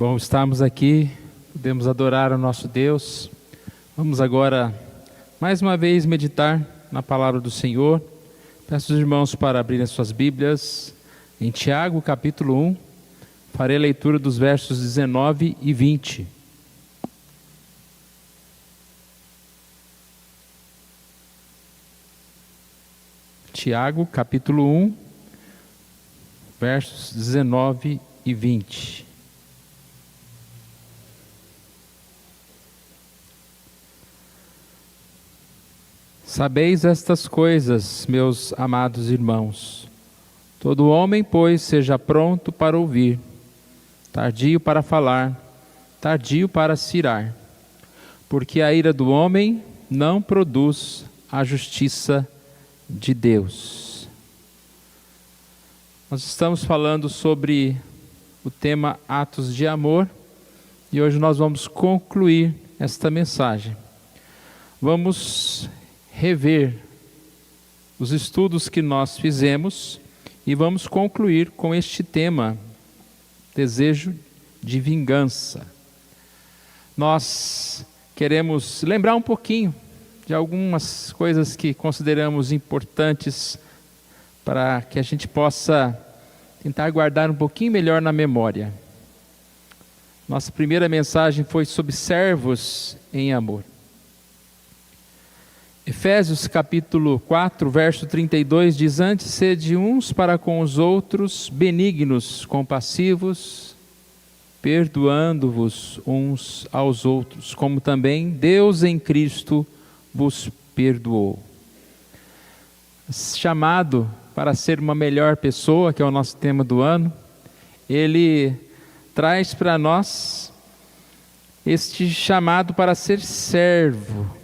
bom estarmos aqui, podemos adorar o nosso Deus. Vamos agora, mais uma vez, meditar na palavra do Senhor. Peço aos irmãos para abrirem as suas Bíblias em Tiago, capítulo 1. Farei a leitura dos versos 19 e 20. Tiago, capítulo 1, versos 19 e 20. Sabeis estas coisas, meus amados irmãos. Todo homem, pois, seja pronto para ouvir, tardio para falar, tardio para se irar, porque a ira do homem não produz a justiça de Deus. Nós estamos falando sobre o tema Atos de Amor e hoje nós vamos concluir esta mensagem. Vamos rever os estudos que nós fizemos e vamos concluir com este tema, desejo de vingança. Nós queremos lembrar um pouquinho de algumas coisas que consideramos importantes para que a gente possa tentar guardar um pouquinho melhor na memória. Nossa primeira mensagem foi sobre servos em amor. Efésios capítulo 4, verso 32 diz: antes sede uns para com os outros benignos, compassivos, perdoando-vos uns aos outros, como também Deus em Cristo vos perdoou. Chamado para ser uma melhor pessoa, que é o nosso tema do ano, ele traz para nós este chamado para ser servo.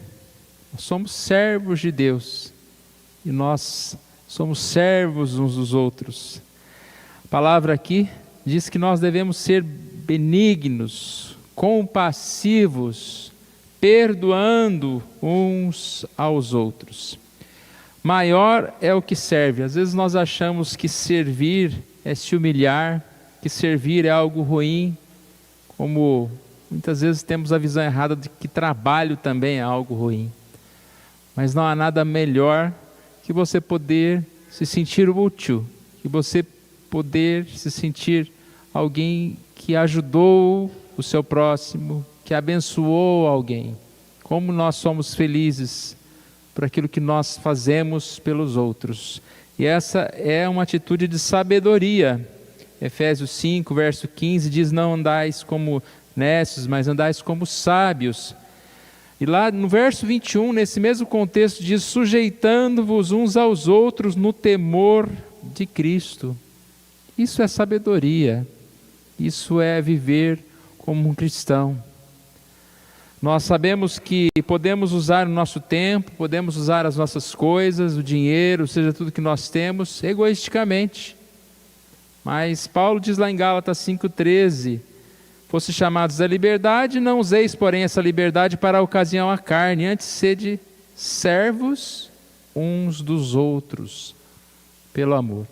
Nós somos servos de Deus e nós somos servos uns dos outros. A palavra aqui diz que nós devemos ser benignos, compassivos, perdoando uns aos outros. Maior é o que serve. Às vezes nós achamos que servir é se humilhar, que servir é algo ruim, como muitas vezes temos a visão errada de que trabalho também é algo ruim. Mas não há nada melhor que você poder se sentir útil, que você poder se sentir alguém que ajudou o seu próximo, que abençoou alguém. Como nós somos felizes por aquilo que nós fazemos pelos outros. E essa é uma atitude de sabedoria. Efésios 5, verso 15 diz: não andais como nécios, mas andais como sábios. E lá no verso 21, nesse mesmo contexto, diz: sujeitando-vos uns aos outros no temor de Cristo. Isso é sabedoria, isso é viver como um cristão. Nós sabemos que podemos usar o nosso tempo, podemos usar as nossas coisas, o dinheiro, seja tudo que nós temos, egoisticamente. Mas Paulo diz lá em Gálatas 5,13: fosse chamados à liberdade, não useis, porém, essa liberdade para a ocasião à carne, antes sede servos uns dos outros, pelo amor.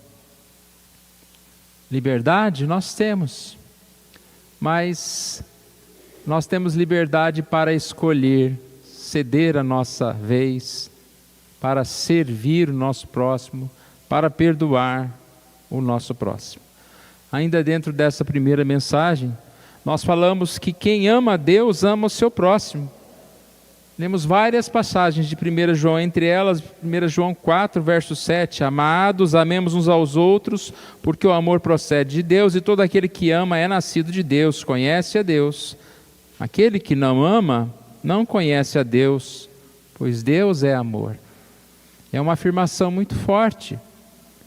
Liberdade nós temos, mas nós temos liberdade para escolher, ceder a nossa vez, para servir o nosso próximo, para perdoar o nosso próximo. Ainda dentro dessa primeira mensagem, nós falamos que quem ama a Deus ama o seu próximo. Lemos várias passagens de 1 João, entre elas 1 João 4, verso 7. Amados, amemos uns aos outros, porque o amor procede de Deus, e todo aquele que ama é nascido de Deus, conhece a Deus. Aquele que não ama, não conhece a Deus, pois Deus é amor. É uma afirmação muito forte.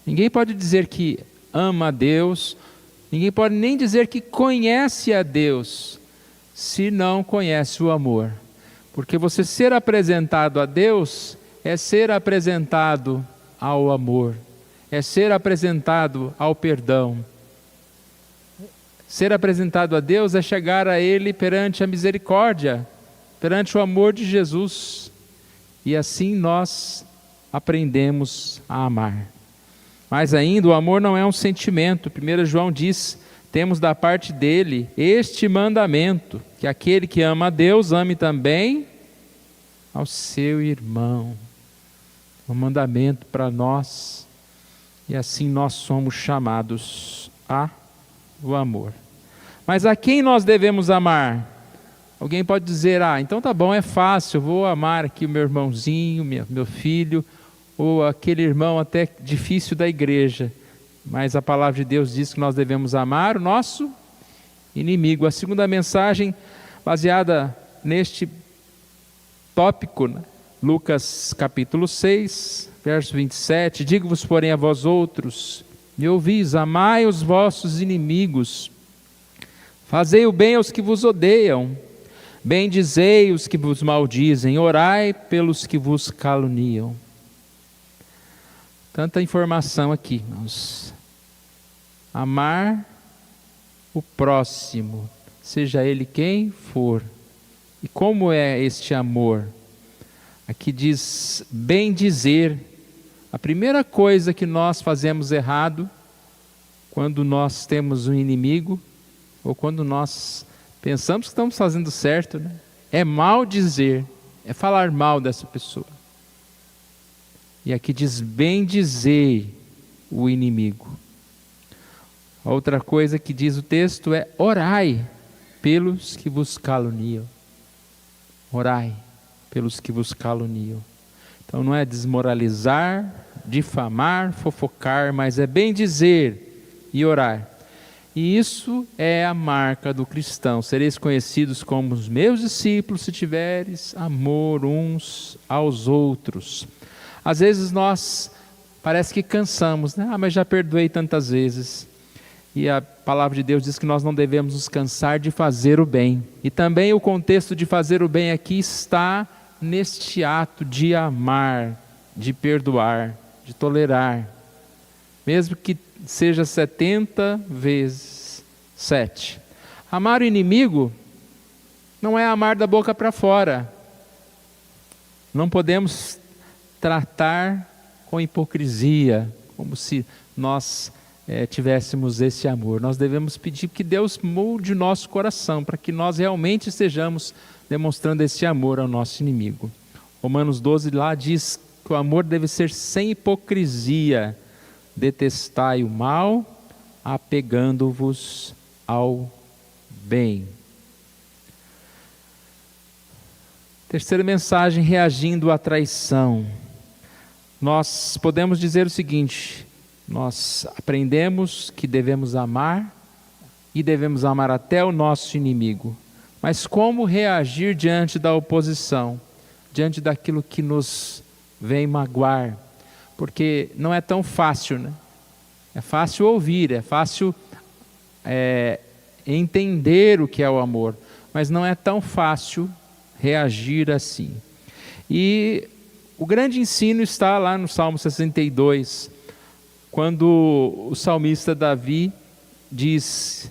Ninguém pode dizer que ama a Deus, ninguém pode nem dizer que conhece a Deus, se não conhece o amor. Porque você ser apresentado a Deus é ser apresentado ao amor, é ser apresentado ao perdão. Ser apresentado a Deus é chegar a Ele perante a misericórdia, perante o amor de Jesus. E assim nós aprendemos a amar. Mais ainda, o amor não é um sentimento. 1 João diz: temos da parte dele este mandamento, que aquele que ama a Deus, ame também ao seu irmão. Um mandamento para nós, e assim nós somos chamados ao amor. Mas a quem nós devemos amar? Alguém pode dizer, então tá bom, é fácil, eu vou amar aqui o meu irmãozinho, meu filho, ou aquele irmão até difícil da igreja. Mas a palavra de Deus diz que nós devemos amar o nosso inimigo. A segunda mensagem, baseada neste tópico, né? Lucas capítulo 6, verso 27, digo-vos, porém, a vós outros, me ouvis, amai os vossos inimigos, fazei o bem aos que vos odeiam, bendizei os que vos maldizem, orai pelos que vos caluniam. Tanta informação aqui, irmãos. Amar o próximo, seja ele quem for. E como é este amor? Aqui diz bendizer. A primeira coisa que nós fazemos errado, quando nós temos um inimigo, ou quando nós pensamos que estamos fazendo certo, né? É maldizer, é falar mal dessa pessoa. E aqui diz bendizer o inimigo. A outra coisa que diz o texto é orai pelos que vos caluniam. Orai pelos que vos caluniam. Então não é desmoralizar, difamar, fofocar, mas é bendizer e orar. E isso é a marca do cristão. Sereis conhecidos como os meus discípulos se tiveres amor uns aos outros. Às vezes nós parece que cansamos, né? Mas já perdoei tantas vezes. E a palavra de Deus diz que nós não devemos nos cansar de fazer o bem. E também o contexto de fazer o bem aqui está neste ato de amar, de perdoar, de tolerar. Mesmo que seja 70 vezes 7. Amar o inimigo não é amar da boca para fora. Não podemos tratar com hipocrisia, como se nós tivéssemos esse amor. Nós devemos pedir que Deus molde o nosso coração, para que nós realmente estejamos demonstrando esse amor ao nosso inimigo. Romanos 12 lá diz que o amor deve ser sem hipocrisia. Detestai o mal, apegando-vos ao bem. Terceira mensagem, reagindo à traição. Nós podemos dizer o seguinte: nós aprendemos que devemos amar e devemos amar até o nosso inimigo. Mas como reagir diante da oposição, diante daquilo que nos vem magoar? Porque não é tão fácil, né? É fácil ouvir, é fácil entender o que é o amor, mas não é tão fácil reagir assim. E o grande ensino está lá no Salmo 62, quando o salmista Davi diz: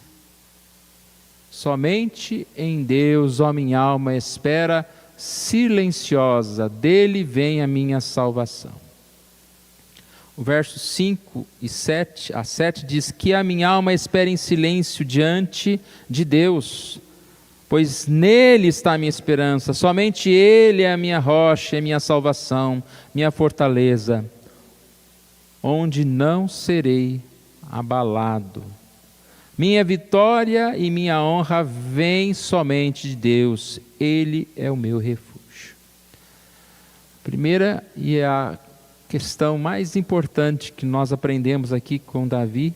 somente em Deus, ó minha alma, espera silenciosa, dele vem a minha salvação. O verso 5 a 7 diz que a minha alma espera em silêncio diante de Deus, pois nele está a minha esperança, somente ele é a minha rocha, é a minha salvação, minha fortaleza, onde não serei abalado. Minha vitória e minha honra vêm somente de Deus, ele é o meu refúgio. Primeira e a questão mais importante que nós aprendemos aqui com Davi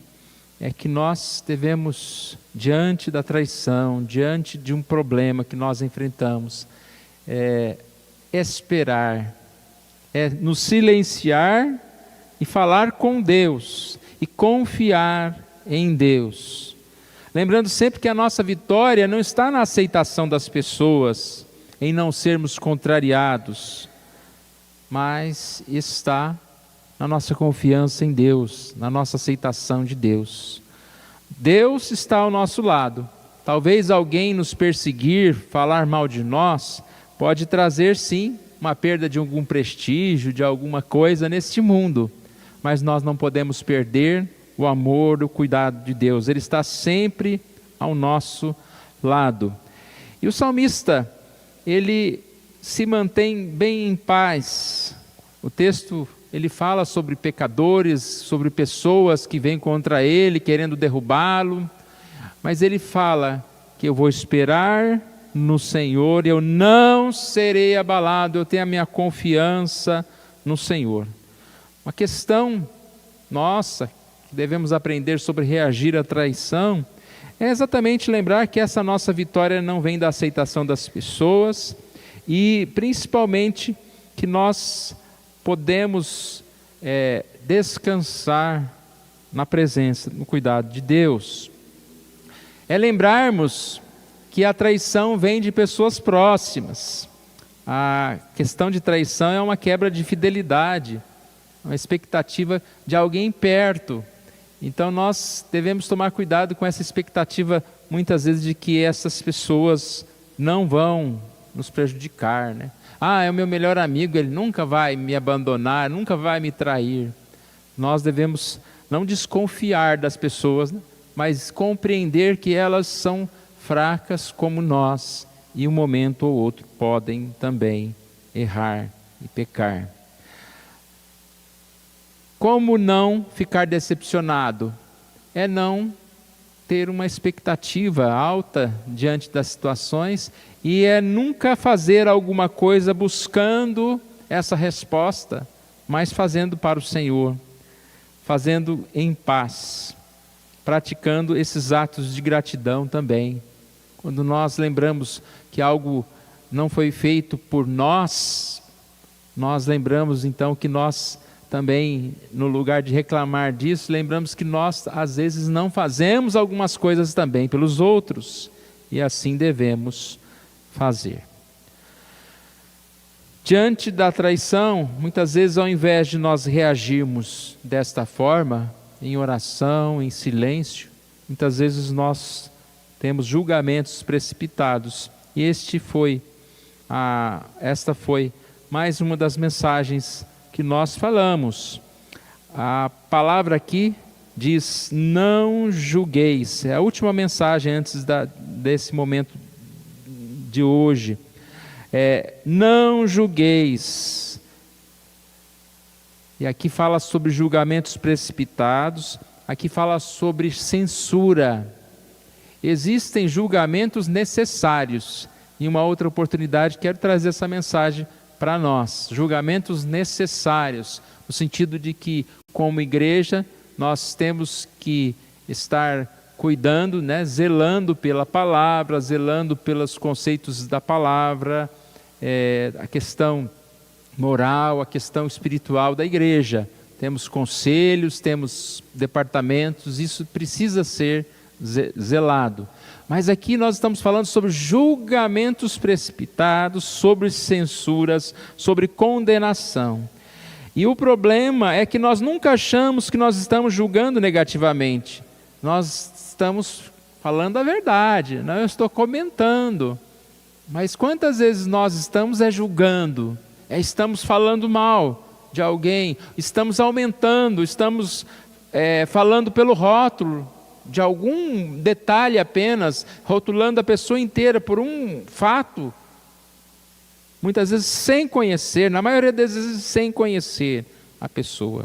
é que nós devemos, diante da traição, diante de um problema que nós enfrentamos, esperar, nos silenciar e falar com Deus e confiar em Deus. Lembrando sempre que a nossa vitória não está na aceitação das pessoas, em não sermos contrariados, mas está na nossa confiança em Deus, na nossa aceitação de Deus. Deus está ao nosso lado. Talvez alguém nos perseguir, falar mal de nós, pode trazer sim uma perda de algum prestígio, de alguma coisa neste mundo, mas nós não podemos perder o amor, o cuidado de Deus. Ele está sempre ao nosso lado. E o salmista, ele se mantém bem em paz. O texto, ele fala sobre pecadores, sobre pessoas que vêm contra ele, querendo derrubá-lo, mas ele fala que eu vou esperar no Senhor, eu não serei abalado, eu tenho a minha confiança no Senhor. Uma questão nossa, que devemos aprender sobre reagir à traição, é exatamente lembrar que essa nossa vitória não vem da aceitação das pessoas, e principalmente que nós podemos descansar na presença, no cuidado de Deus. É lembrarmos que a traição vem de pessoas próximas. A questão de traição é uma quebra de fidelidade, uma expectativa de alguém perto. Então nós devemos tomar cuidado com essa expectativa, muitas vezes, de que essas pessoas não vão nos prejudicar, né? Ah, é o meu melhor amigo, ele nunca vai me abandonar, nunca vai me trair. Nós devemos não desconfiar das pessoas, né? Mas compreender que elas são fracas como nós, e um momento ou outro podem também errar e pecar. Como não ficar decepcionado? É não ter uma expectativa alta diante das situações, e é nunca fazer alguma coisa buscando essa resposta, mas fazendo para o Senhor, fazendo em paz, praticando esses atos de gratidão também. Quando nós lembramos que algo não foi feito por nós, nós lembramos então que nós também, no lugar de reclamar disso, lembramos que nós às vezes não fazemos algumas coisas também pelos outros, e assim devemos fazer. Diante da traição, muitas vezes, ao invés de nós reagirmos desta forma, em oração, em silêncio, muitas vezes nós temos julgamentos precipitados. E esta foi mais uma das mensagens que nós falamos. A palavra aqui diz: não julgueis. É a última mensagem antes desse momento de hoje. Não julgueis. E aqui fala sobre julgamentos precipitados, aqui fala sobre censura. Existem julgamentos necessários. Em uma outra oportunidade quero trazer essa mensagem para nós. Julgamentos necessários, no sentido de que, como igreja, nós temos que estar cuidando, né, zelando pela palavra, zelando pelos conceitos da palavra, a questão moral, a questão espiritual da igreja. Temos conselhos, temos departamentos, isso precisa ser zelado. Mas aqui nós estamos falando sobre julgamentos precipitados, sobre censuras, sobre condenação. E o problema é que nós nunca achamos que nós estamos julgando negativamente. Nós estamos falando a verdade, não, eu estou comentando. Mas quantas vezes nós estamos julgando, estamos falando mal de alguém, estamos aumentando, estamos falando pelo rótulo de algum detalhe apenas, rotulando a pessoa inteira por um fato, muitas vezes sem conhecer, na maioria das vezes sem conhecer a pessoa.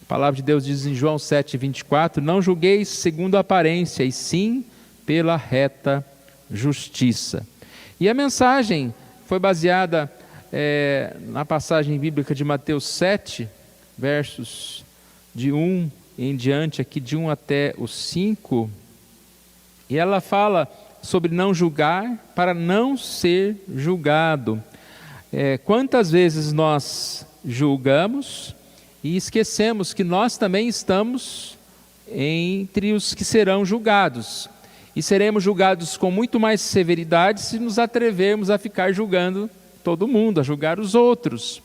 A palavra de Deus diz em João 7:24, não julgueis segundo a aparência, e sim pela reta justiça. E a mensagem foi baseada na passagem bíblica de Mateus 7, versos de 1 em diante, aqui de 1 até o 5, e ela fala sobre não julgar para não ser julgado. Quantas vezes nós julgamos e esquecemos que nós também estamos entre os que serão julgados, e seremos julgados com muito mais severidade se nos atrevermos a ficar julgando todo mundo, a julgar os outros.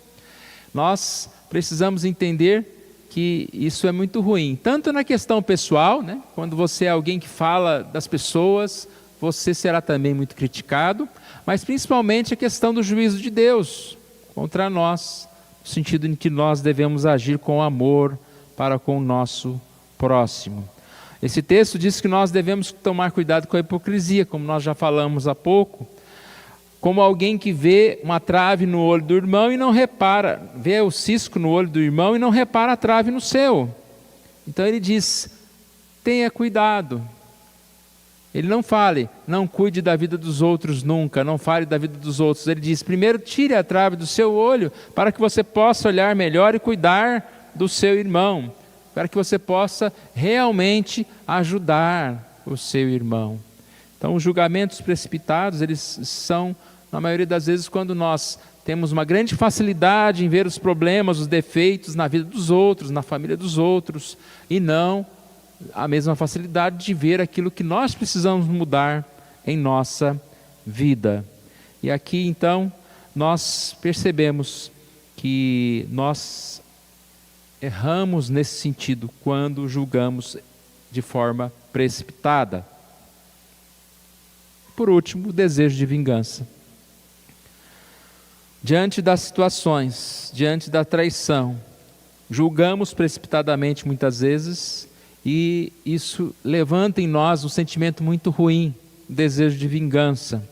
Nós precisamos entender que isso é muito ruim, tanto na questão pessoal, né? Quando você é alguém que fala das pessoas, você será também muito criticado, mas principalmente a questão do juízo de Deus contra nós, no sentido em que nós devemos agir com amor para com o nosso próximo. Esse texto diz que nós devemos tomar cuidado com a hipocrisia, como nós já falamos há pouco, como alguém que vê uma trave no olho do irmão e não repara, vê o cisco no olho do irmão e não repara a trave no seu. Então ele diz, tenha cuidado. Ele não fale, não cuide da vida dos outros nunca, não fale da vida dos outros. Ele diz, primeiro tire a trave do seu olho, para que você possa olhar melhor e cuidar do seu irmão, para que você possa realmente ajudar o seu irmão. Então os julgamentos precipitados, eles são, na maioria das vezes, quando nós temos uma grande facilidade em ver os problemas, os defeitos na vida dos outros, na família dos outros, e não a mesma facilidade de ver aquilo que nós precisamos mudar em nossa vida. E aqui então nós percebemos que nós erramos nesse sentido quando julgamos de forma precipitada. Por último, o desejo de vingança. Diante das situações, diante da traição, julgamos precipitadamente muitas vezes, e isso levanta em nós um sentimento muito ruim, o desejo de vingança.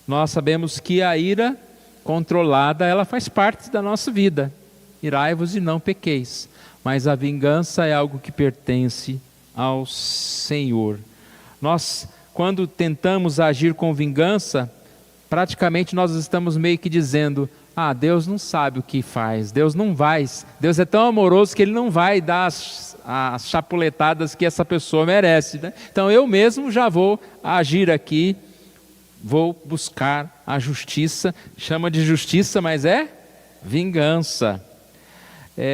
Nós sabemos que a ira controlada, ela faz parte da nossa vida. Irai-vos e não pequeis. Mas a vingança é algo que pertence ao Senhor. Nós, quando tentamos agir com vingança, praticamente nós estamos meio que dizendo, Deus não sabe o que faz, Deus é tão amoroso que Ele não vai dar as chapuletadas que essa pessoa merece, né? Então eu mesmo já vou agir aqui, vou buscar a justiça, chama de justiça, mas é vingança.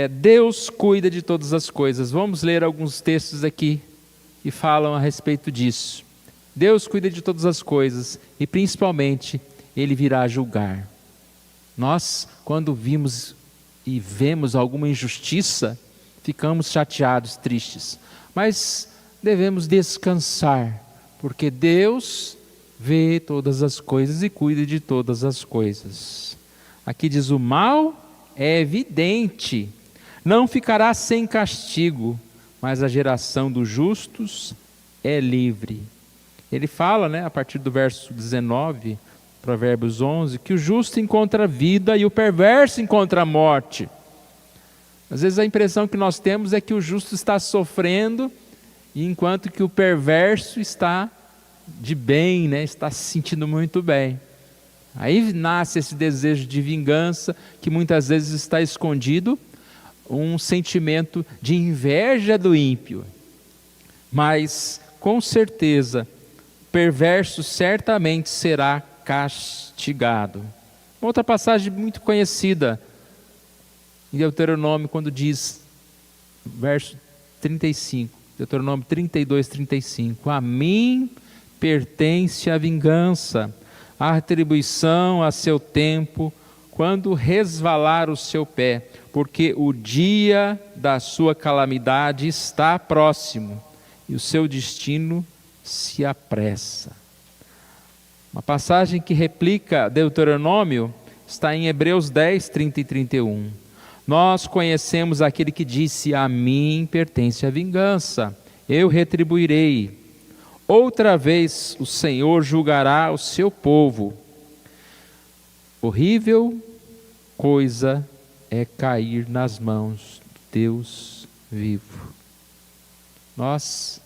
Deus cuida de todas as coisas. Vamos ler alguns textos aqui que falam a respeito disso. Deus cuida de todas as coisas e principalmente Ele virá julgar. Nós, quando vimos e vemos alguma injustiça, ficamos chateados, tristes. Mas devemos descansar, porque Deus vê todas as coisas e cuida de todas as coisas. Aqui diz, o mal é evidente, não ficará sem castigo, mas a geração dos justos é livre. Ele fala, a partir do verso 19, Provérbios 11, que o justo encontra vida e o perverso encontra a morte. Às vezes a impressão que nós temos é que o justo está sofrendo, enquanto que o perverso está de bem, está se sentindo muito bem. Aí nasce esse desejo de vingança, que muitas vezes está escondido, um sentimento de inveja do ímpio. Mas, com certeza, o perverso certamente será castigado. Outra passagem muito conhecida, em Deuteronômio, quando diz, verso 35, Deuteronômio 32, 35, a mim pertence a vingança, a retribuição a seu tempo, quando resvalar o seu pé, porque o dia da sua calamidade está próximo, e o seu destino se apressa. Uma passagem que replica Deuteronômio está em Hebreus 10, 30 e 31. Nós conhecemos aquele que disse, a mim pertence a vingança, eu retribuirei. Outra vez o Senhor julgará o seu povo. Horrível coisa é cair nas mãos do Deus vivo. Nós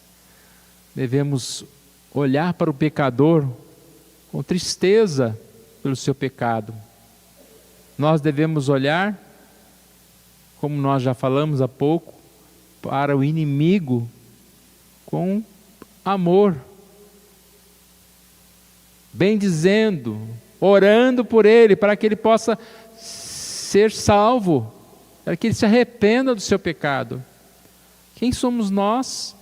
devemos olhar para o pecador com tristeza pelo seu pecado. Nós devemos olhar, como nós já falamos há pouco, para o inimigo com amor, bendizendo, orando por ele, para que ele possa ser salvo, para que ele se arrependa do seu pecado. Quem somos nós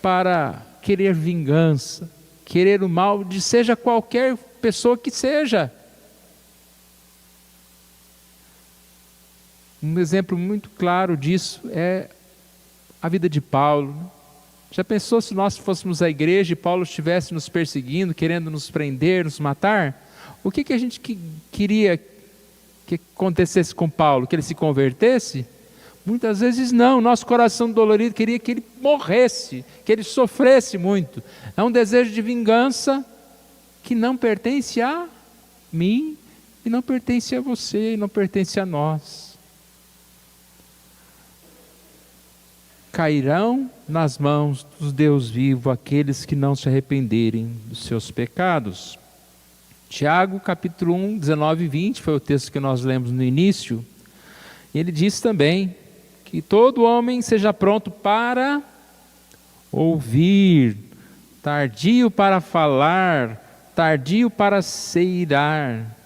para querer vingança, querer o mal de seja qualquer pessoa que seja? Um exemplo muito claro disso é a vida de Paulo. Já pensou se nós fôssemos à igreja e Paulo estivesse nos perseguindo, querendo nos prender, nos matar? O que a gente queria que acontecesse com Paulo? Que ele se convertesse? Muitas vezes não, nosso coração dolorido queria que ele morresse, que ele sofresse muito. É um desejo de vingança que não pertence a mim, e não pertence a você, e não pertence a nós. Cairão nas mãos do Deus vivo aqueles que não se arrependerem dos seus pecados. Tiago capítulo 1, 19 e 20, foi o texto que nós lemos no início. Ele diz também que todo homem seja pronto para ouvir, tardio para falar, tardio para se irar,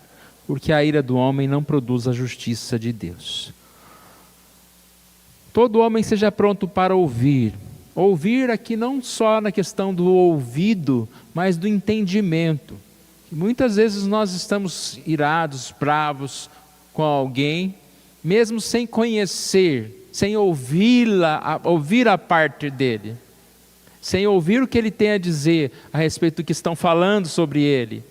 porque a ira do homem não produz a justiça de Deus. Todo homem seja pronto para ouvir. Ouvir aqui não só na questão do ouvido, mas do entendimento. Muitas vezes nós estamos irados, bravos com alguém, mesmo sem conhecer, sem ouvir a parte dele, sem ouvir o que ele tem a dizer a respeito do que estão falando sobre ele.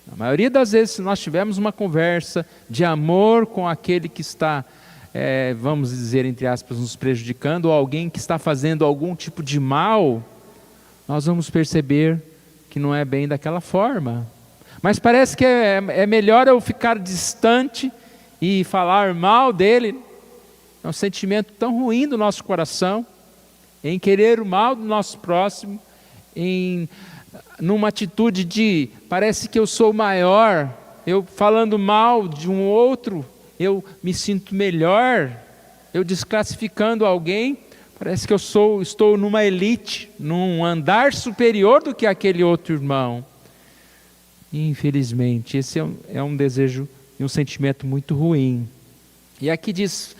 A maioria das vezes, se nós tivermos uma conversa de amor com aquele que está, vamos dizer, entre aspas, nos prejudicando, ou alguém que está fazendo algum tipo de mal, nós vamos perceber que não é bem daquela forma. Mas parece que é melhor eu ficar distante e falar mal dele. É um sentimento tão ruim do nosso coração, em querer o mal do nosso próximo, numa atitude de, parece que eu sou maior, eu falando mal de um outro, eu me sinto melhor, eu desclassificando alguém, parece que eu estou numa elite, num andar superior do que aquele outro irmão. Infelizmente, esse é um desejo e um sentimento muito ruim. E aqui diz,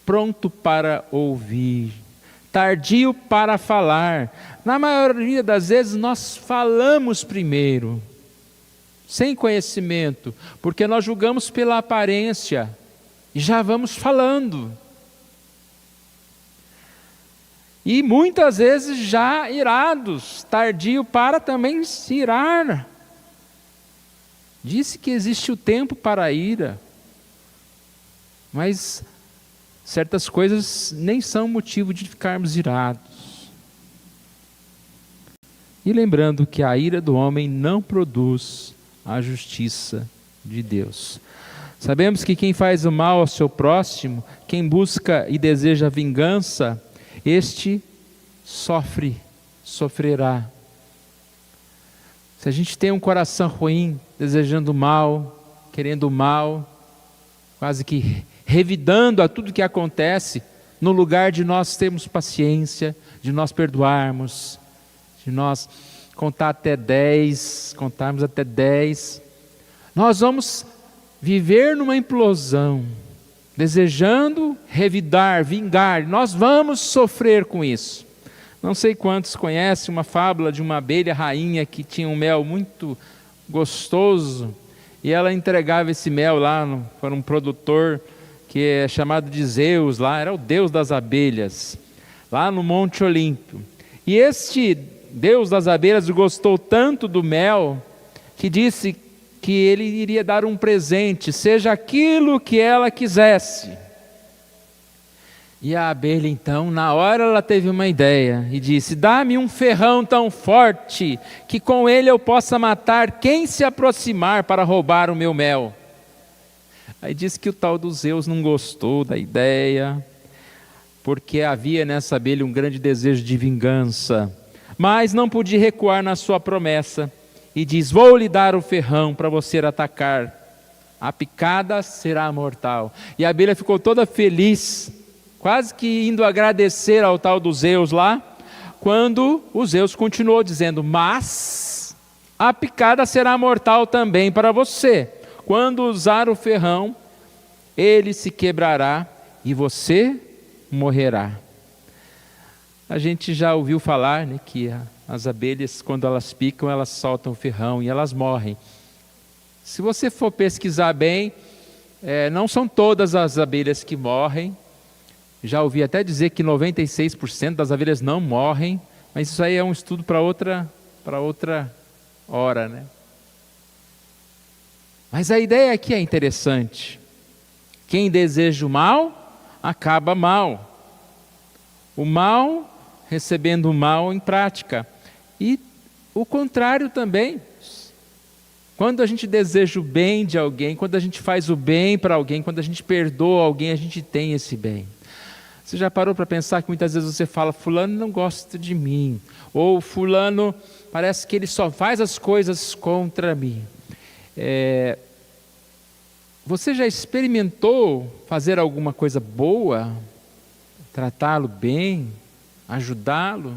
pronto para ouvir, tardio para falar. Na maioria das vezes nós falamos primeiro, sem conhecimento, porque nós julgamos pela aparência, e já vamos falando. E muitas vezes já irados, tardio para também se irar. Disse que existe o tempo para a ira, mas certas coisas nem são motivo de ficarmos irados. E lembrando que a ira do homem não produz a justiça de Deus. Sabemos que quem faz o mal ao seu próximo, quem busca e deseja vingança, este sofrerá. Se a gente tem um coração ruim, desejando mal, querendo o mal, quase que revidando a tudo que acontece, no lugar de nós termos paciência, de nós perdoarmos, de nós contarmos até 10, nós vamos viver numa implosão, desejando revidar, vingar, nós vamos sofrer com isso. Não sei quantos conhecem uma fábula de uma abelha rainha que tinha um mel muito gostoso, e ela entregava esse mel lá para um produtor que é chamado de Zeus, lá era o deus das abelhas, lá no Monte Olímpio. E este deus das abelhas gostou tanto do mel, que disse que ele iria dar um presente, seja aquilo que ela quisesse. E a abelha então, na hora ela teve uma ideia e disse, dá-me um ferrão tão forte, que com ele eu possa matar quem se aproximar para roubar o meu mel. Aí disse que o tal do Zeus não gostou da ideia, porque havia nessa abelha um grande desejo de vingança, mas não podia recuar na sua promessa, e diz, vou lhe dar o ferrão para você atacar, a picada será mortal. E a abelha ficou toda feliz, quase que indo agradecer ao tal do Zeus lá, quando o Zeus continuou dizendo, mas a picada será mortal também para você. Quando usar o ferrão, ele se quebrará e você morrerá. A gente já ouviu falar, né, que as abelhas, quando elas picam, elas soltam o ferrão e elas morrem. Se você for pesquisar bem, não são todas as abelhas que morrem. Já ouvi até dizer que 96% das abelhas não morrem, mas isso aí é um estudo para outra hora, né? Mas a ideia aqui é interessante. Quem deseja o mal, acaba mal. O mal recebendo o mal em prática. E o contrário também. Quando a gente deseja o bem de alguém, quando a gente faz o bem para alguém, quando a gente perdoa alguém, a gente tem esse bem. Você já parou para pensar que muitas vezes você fala, fulano não gosta de mim, ou fulano parece que ele só faz as coisas contra mim. Você já experimentou fazer alguma coisa boa, tratá-lo bem, ajudá-lo?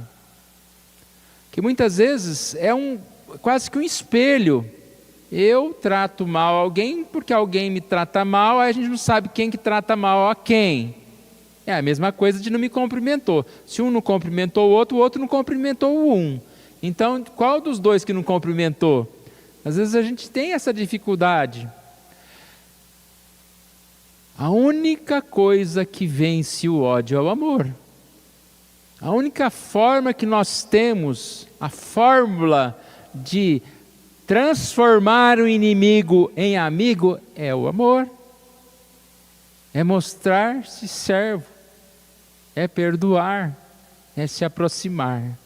Que muitas vezes é quase que um espelho. Eu trato mal alguém porque alguém me trata mal, aí a gente não sabe quem que trata mal a quem. É a mesma coisa de não me cumprimentou. Se um não cumprimentou o outro não cumprimentou o um. Então, qual dos dois que não cumprimentou? Às vezes a gente tem essa dificuldade. A única coisa que vence o ódio é o amor. A única forma que nós temos, a fórmula de transformar o inimigo em amigo é o amor. É mostrar-se servo, é perdoar, é se aproximar.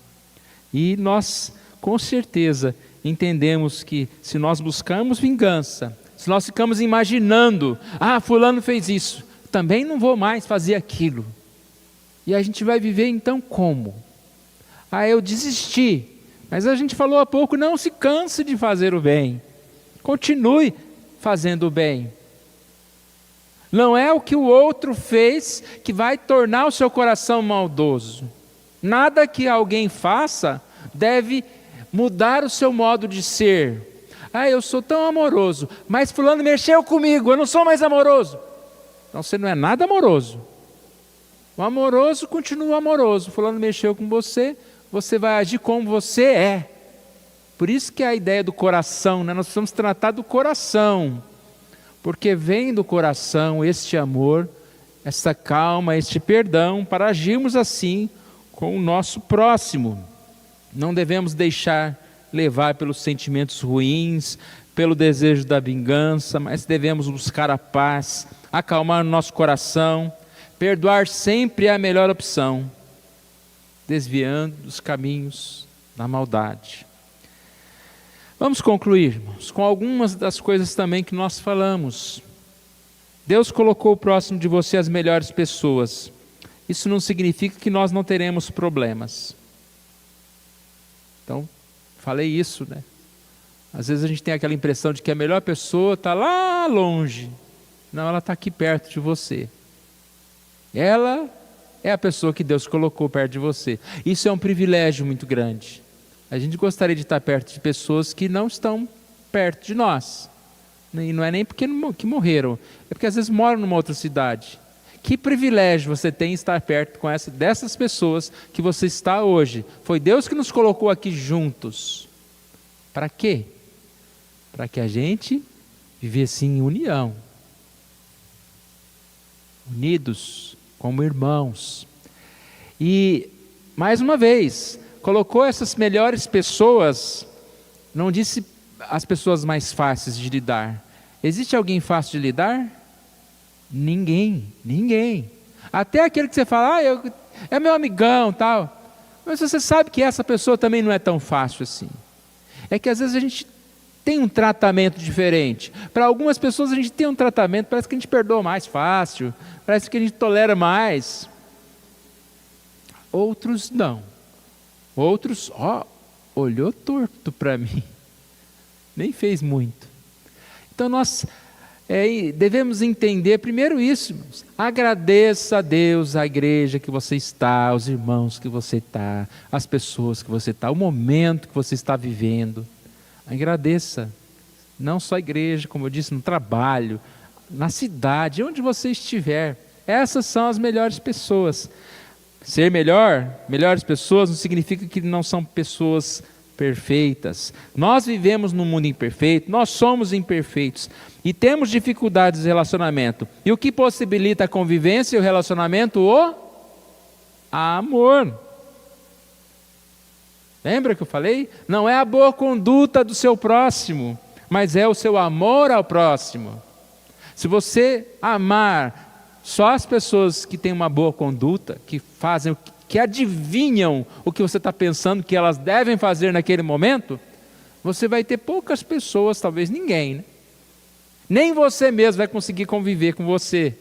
E nós, com certeza, entendemos que se nós buscamos vingança, se nós ficamos imaginando, fulano fez isso, também não vou mais fazer aquilo. E a gente vai viver então como? Eu desisti. Mas a gente falou há pouco, não se canse de fazer o bem. Continue fazendo o bem. Não é o que o outro fez que vai tornar o seu coração maldoso. Nada que alguém faça deve mudar o seu modo de ser. Eu sou tão amoroso, mas fulano mexeu comigo, eu não sou mais amoroso. Então você não é nada amoroso. O amoroso continua amoroso. Fulano mexeu com você, você vai agir como você é. Por isso que é a ideia do coração, né? Nós precisamos tratar do coração. Porque vem do coração este amor, essa calma, este perdão, para agirmos assim com o nosso próximo. Não devemos deixar levar pelos sentimentos ruins, pelo desejo da vingança, mas devemos buscar a paz, acalmar o nosso coração. Perdoar sempre é a melhor opção, desviando dos caminhos da maldade. Vamos concluir, irmãos, com algumas das coisas também que nós falamos. Deus colocou próximo de você as melhores pessoas. Isso não significa que nós não teremos problemas. Então, falei isso, né? Às vezes a gente tem aquela impressão de que a melhor pessoa está lá longe. Não, ela está aqui perto de você. Ela é a pessoa que Deus colocou perto de você. Isso é um privilégio muito grande. A gente gostaria de estar perto de pessoas que não estão perto de nós. E não é nem porque que morreram, é porque às vezes moram numa outra cidade. Que privilégio você tem estar perto dessas pessoas que você está hoje. Foi Deus que nos colocou aqui juntos. Para quê? Para que a gente vivesse em união. Unidos como irmãos. E, mais uma vez, colocou essas melhores pessoas, não disse as pessoas mais fáceis de lidar. Existe alguém fácil de lidar? Ninguém. Até aquele que você fala, é meu amigão, tal. Mas você sabe que essa pessoa também não é tão fácil assim. É que às vezes a gente tem um tratamento diferente. Para algumas pessoas a gente tem um tratamento, parece que a gente perdoa mais fácil, parece que a gente tolera mais. Outros não. Outros, olhou torto para mim. Nem fez muito. Então nós devemos entender primeiro isso. Irmãos. Agradeça a Deus, a igreja que você está, os irmãos que você está, as pessoas que você está, o momento que você está vivendo. Agradeça. Não só a igreja, como eu disse, no trabalho, na cidade, onde você estiver. Essas são as melhores pessoas. Ser melhores pessoas não significa que não são pessoas perfeitas. Nós vivemos num mundo imperfeito, nós somos imperfeitos e temos dificuldades de relacionamento. E o que possibilita a convivência e o relacionamento? O amor. Lembra que eu falei? Não é a boa conduta do seu próximo, mas é o seu amor ao próximo. Se você amar Só as pessoas que têm uma boa conduta, que fazem, que adivinham o que você está pensando que elas devem fazer naquele momento, você vai ter poucas pessoas, talvez ninguém, né? Nem você mesmo vai conseguir conviver com você.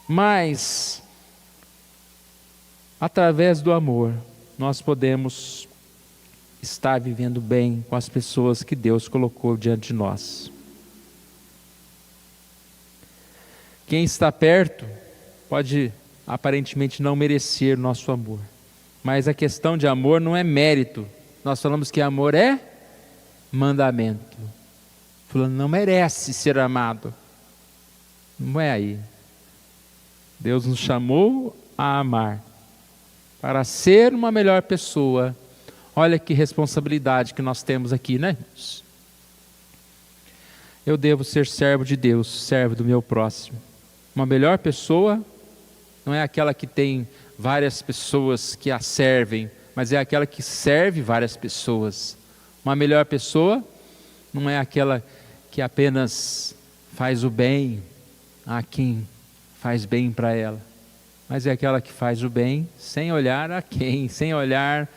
Mas, através do amor, nós podemos estar vivendo bem com as pessoas que Deus colocou diante de nós. Quem está perto pode aparentemente não merecer nosso amor, mas a questão de amor não é mérito. Nós falamos que amor é mandamento. Fulano não merece ser amado. Não é aí. Deus nos chamou a amar, para ser uma melhor pessoa. Olha que responsabilidade que nós temos aqui, né, irmãos? Eu devo ser servo de Deus, servo do meu próximo. Uma melhor pessoa não é aquela que tem várias pessoas que a servem, mas é aquela que serve várias pessoas. Uma melhor pessoa não é aquela que apenas faz o bem a quem faz bem para ela, mas é aquela que faz o bem sem olhar a quem, sem olhar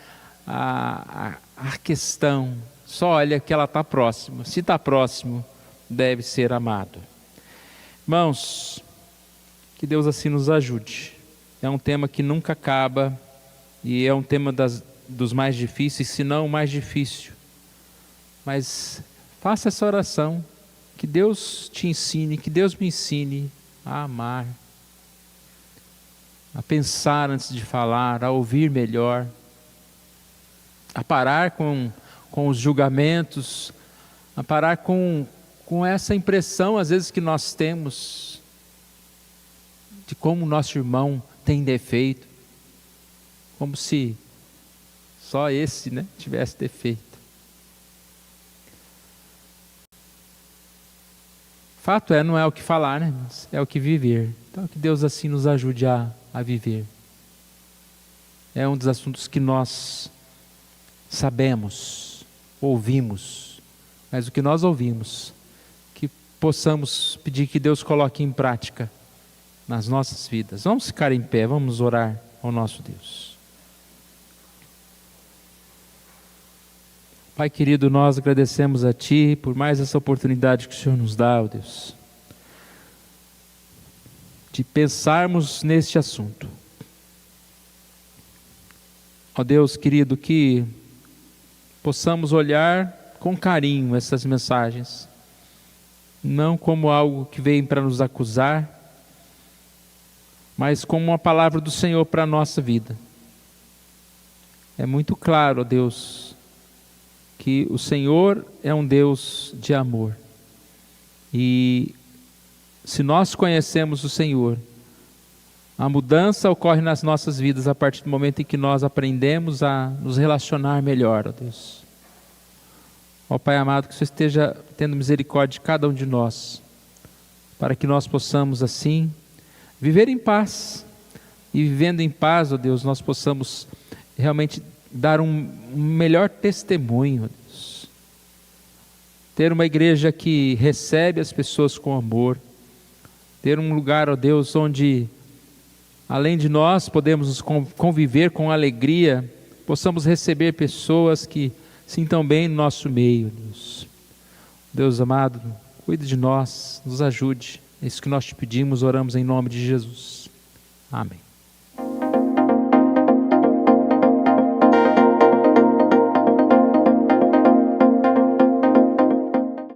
a questão, só olha que ela está próxima. Se está próximo, deve ser amado. Irmãos, que Deus assim nos ajude. É um tema que nunca acaba e é um tema dos mais difíceis, se não o mais difícil. Mas faça essa oração, que Deus te ensine, que Deus me ensine a amar, a pensar antes de falar, a ouvir melhor, a parar com os julgamentos, a parar com essa impressão às vezes que nós temos de como o nosso irmão tem defeito, como se só esse, né, tivesse defeito. Fato é, não é o que falar, né? É o que viver. Então que Deus assim nos ajude a viver. É um dos assuntos que nós sabemos, ouvimos, mas o que nós ouvimos, que possamos pedir que Deus coloque em prática nas nossas vidas. Vamos ficar em pé, vamos orar ao nosso Deus. Pai querido, nós agradecemos a Ti por mais essa oportunidade que o Senhor nos dá, ó Deus, de pensarmos neste assunto. Ó Deus querido, que possamos olhar com carinho essas mensagens, não como algo que vem para nos acusar, mas como uma palavra do Senhor para a nossa vida. É muito claro, ó Deus, que o Senhor é um Deus de amor. E se nós conhecemos o Senhor, a mudança ocorre nas nossas vidas a partir do momento em que nós aprendemos a nos relacionar melhor, ó Deus. Ó Pai amado, que o Senhor esteja tendo misericórdia de cada um de nós, para que nós possamos assim viver em paz, e vivendo em paz, ó Deus, nós possamos realmente dar um melhor testemunho, ó Deus. Ter uma igreja que recebe as pessoas com amor, ter um lugar, ó Deus, onde além de nós podemos conviver com alegria, possamos receber pessoas que sintam bem no nosso meio, Deus. Deus amado, cuide de nós, nos ajude. É isso que nós te pedimos, oramos em nome de Jesus. Amém.